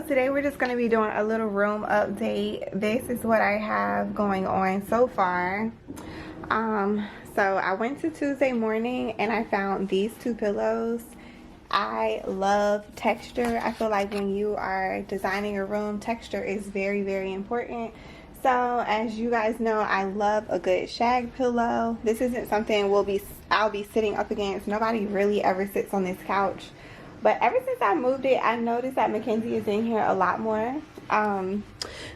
today we're just going to be doing a little room update. This is what I have going on so far. So I went to Tuesday morning and I found these two pillows. I love texture. I feel like when you are designing a room, texture is very, very important. So as you guys know, I love a good shag pillow. This isn't something I'll be sitting up against. Nobody really ever sits on this couch. But ever since I moved it, I noticed that Mackenzie is in here a lot more.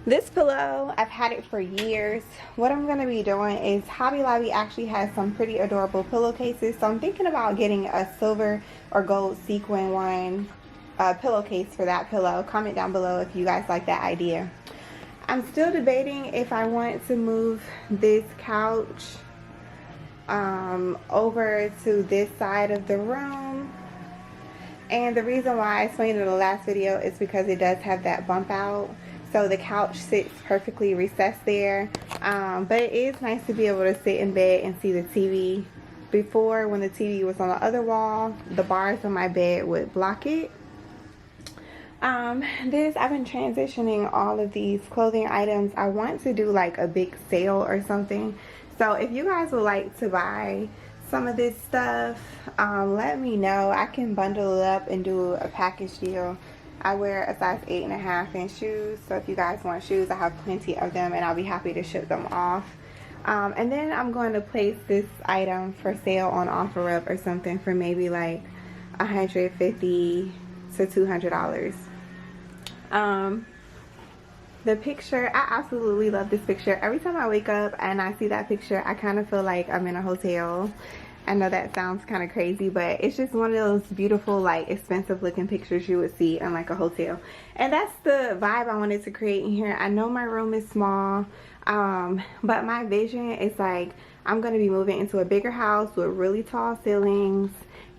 This pillow, I've had it for years. What I'm going to be doing is Hobby Lobby actually has some pretty adorable pillowcases. So I'm thinking about getting a silver or gold sequin one pillowcase for that pillow. Comment down below if you guys like that idea. I'm still debating if I want to move this couch over to this side of the room. And the reason why I explained in the last video is because it does have that bump out. So the couch sits perfectly recessed there. But it is nice to be able to sit in bed and see the TV. Before, when the TV was on the other wall, the bars on my bed would block it. I've been transitioning all of these clothing items. I want to do like a big sale or something. So if you guys would like to buy some of this stuff, let me know. I can bundle it up and do a package deal. I wear a size 8.5 in shoes, so if you guys want shoes, I have plenty of them and I'll be happy to ship them off. And then I'm going to place this item for sale on OfferUp or something for maybe like $150 to $200. The picture, I absolutely love this picture. Every time I wake up and I see that picture, I kind of feel like I'm in a hotel. I know that sounds kind of crazy, but it's just one of those beautiful, like, expensive looking pictures you would see in like a hotel. And that's the vibe I wanted to create in here. I know my room is small, but my vision is like I'm going to be moving into a bigger house with really tall ceilings.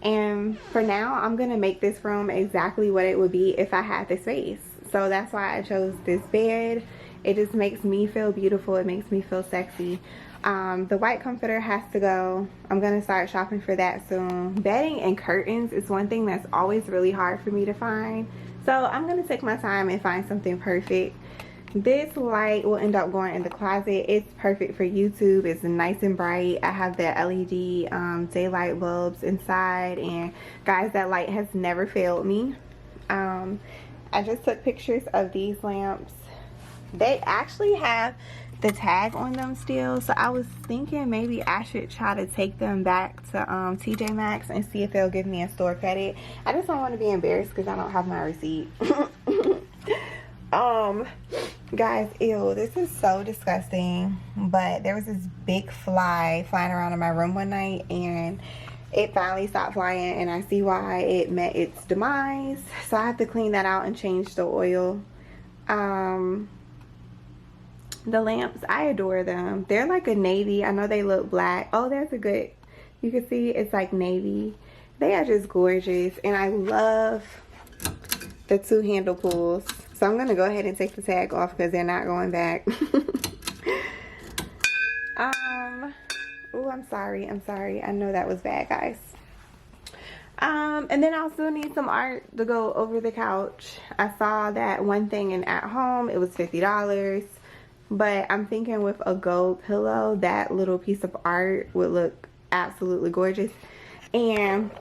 And for now, I'm going to make this room exactly what it would be if I had the space. So that's why I chose this bed. It just makes me feel beautiful. It makes me feel sexy. The white comforter has to go. I'm going to start shopping for that soon. Bedding and curtains is one thing that's always really hard for me to find. So I'm going to take my time and find something perfect. This light will end up going in the closet. It's perfect for YouTube. It's nice and bright. I have the LED daylight bulbs inside. And guys, that light has never failed me. I just took pictures of these lamps. They actually have the tag on them still, so I was thinking maybe I should try to take them back to TJ Maxx and see if they'll give me a store credit. I just don't want to be embarrassed because I don't have my receipt. Guys, ew, this is so disgusting, but there was this big fly flying around in my room one night and it finally stopped flying, and I see why it met its demise. So I have to clean that out and change the oil. The lamps, I adore them. They're like a navy. I know they look black. Oh, that's a good, you can see it's like navy. They are just gorgeous, and I love the two handle pulls. So I'm gonna go ahead and take the tag off because they're not going back. Oh, I'm sorry. I know that was bad, guys. And then I'll still need some art to go over the couch. I saw that one thing in At Home. It was $50. But I'm thinking with a gold pillow, that little piece of art would look absolutely gorgeous. And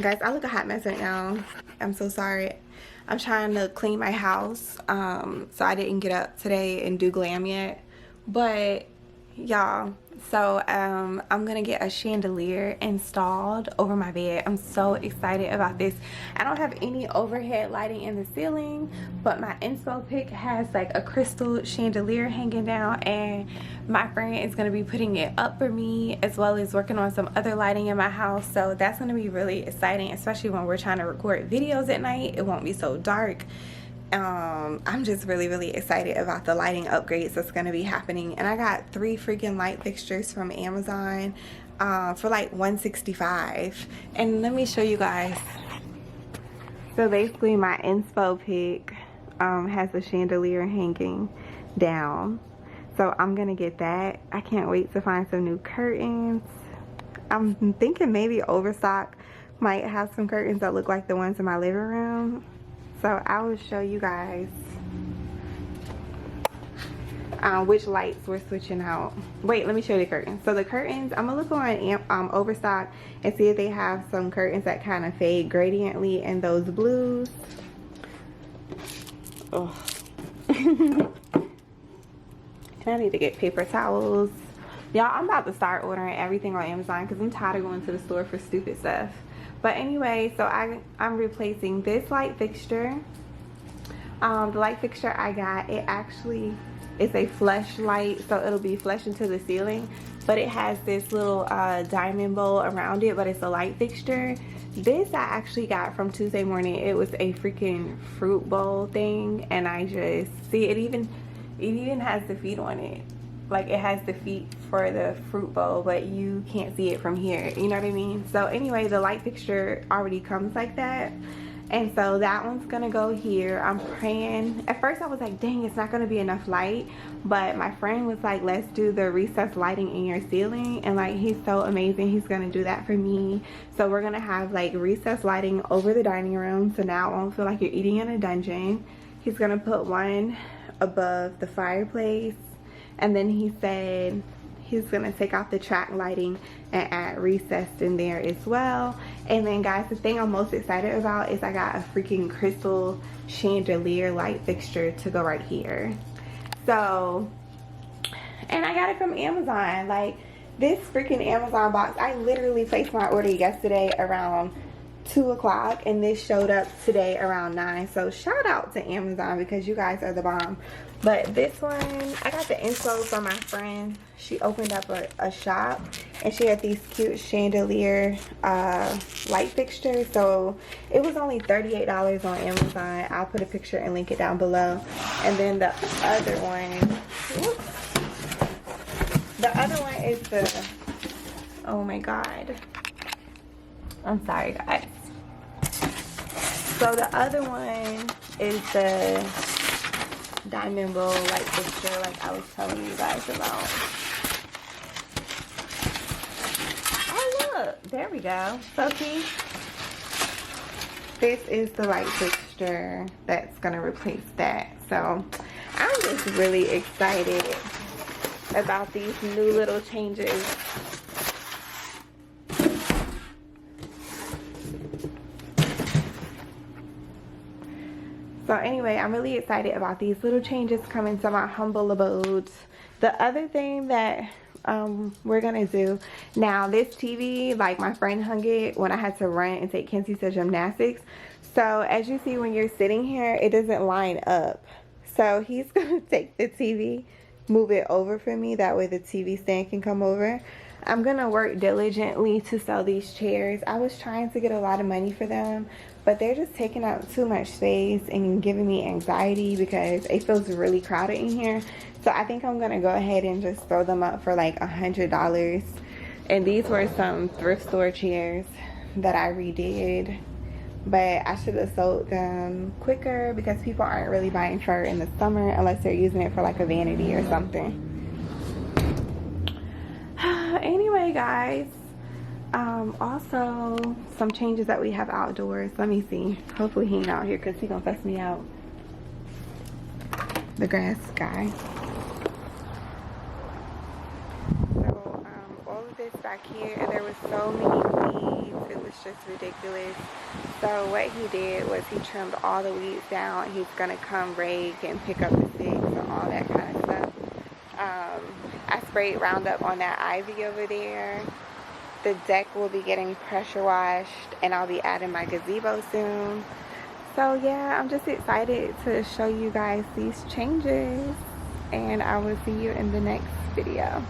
guys, I look a hot mess right now. I'm so sorry. I'm trying to clean my house. So I didn't get up today and do glam yet. But y'all, so I'm gonna get a chandelier installed over my bed. I'm so excited about this. I don't have any overhead lighting in the ceiling, but my inspo pic has like a crystal chandelier hanging down, and my friend is gonna be putting it up for me, as well as working on some other lighting in my house. So that's gonna be really exciting, especially when we're trying to record videos at night. It won't be so dark. I'm just really excited about the lighting upgrades that's going to be happening. And I got 3 freaking light fixtures from Amazon for like $165. And let me show you guys. So basically my inspo pic has a chandelier hanging down. So I'm gonna get that. I can't wait to find some new curtains. I'm thinking maybe overstock might have some curtains that look like the ones in my living room. So I will show you guys which lights we're switching out. Wait, let me show you the curtains. So the curtains, I'm gonna look on Overstock and see if they have some curtains that kind of fade gradiently in those blues. Oh. And I need to get paper towels. Y'all, I'm about to start ordering everything on Amazon because I'm tired of going to the store for stupid stuff. But anyway, so I'm replacing this light fixture. The light fixture I got, it actually is a flush light, so it'll be flush into the ceiling, but it has this little diamond bowl around it, but it's a light fixture. This I actually got from Tuesday Morning. It was a freaking fruit bowl thing, and I just see it even has the feet on it. Like, it has the feet for the fruit bowl, but you can't see it from here, you know what I mean? So anyway, the light fixture already comes like that, and so that one's gonna go here. I'm praying. At first I was like, dang, it's not gonna be enough light, but my friend was like, let's do the recessed lighting in your ceiling, and like, he's so amazing, he's gonna do that for me. So we're gonna have like recessed lighting over the dining room, so now it won't feel like you're eating in a dungeon. He's gonna put one above the fireplace, and then he said he's gonna take out the track lighting and add recessed in there as well. And then guys, the thing I'm most excited about is I got a freaking crystal chandelier light fixture to go right here. So, and I got it from Amazon. Like, this freaking Amazon box, I literally placed my order yesterday around 2 o'clock, and this showed up today around 9. So shout out to Amazon because you guys are the bomb. But this one, I got the info from my friend. She opened up a shop, and she had these cute chandelier light fixtures. So it was only $38 on Amazon. I'll put a picture and link it down below. And then the other one, is the, oh my god, I'm sorry guys. So the other one is the diamond bowl light fixture, like I was telling you guys about. Oh look, there we go. So see, this is the light fixture that's gonna replace that. So I'm just really excited about these new little changes. So anyway, I'm really excited about these little changes coming to my humble abode. The other thing that we're gonna do now, this TV, like my friend hung it when I had to run and take Kenzie to gymnastics. So as you see, when you're sitting here, it doesn't line up. So he's gonna take the TV, move it over for me, that way the TV stand can come over. I'm gonna work diligently to sell these chairs. I was trying to get a lot of money for them, but they're just taking up too much space and giving me anxiety because it feels really crowded in here. So I think I'm gonna go ahead and just throw them up for like $100. And these were some thrift store chairs that I redid, but I should have sold them quicker because people aren't really buying fur in the summer unless they're using it for like a vanity or something. Anyway guys, also some changes that we have outdoors. Let me see, hopefully he ain't out here because he gonna fuss me out, the grass guy. So all of this back here, and there was so many weeds, it was just ridiculous. So what he did was he trimmed all the weeds down. He's gonna come rake and pick up the sticks and all that kind of stuff. I sprayed Roundup on that ivy over there. The deck will be getting pressure washed, and I'll be adding my gazebo soon. So yeah, I'm just excited to show you guys these changes, and I will see you in the next video.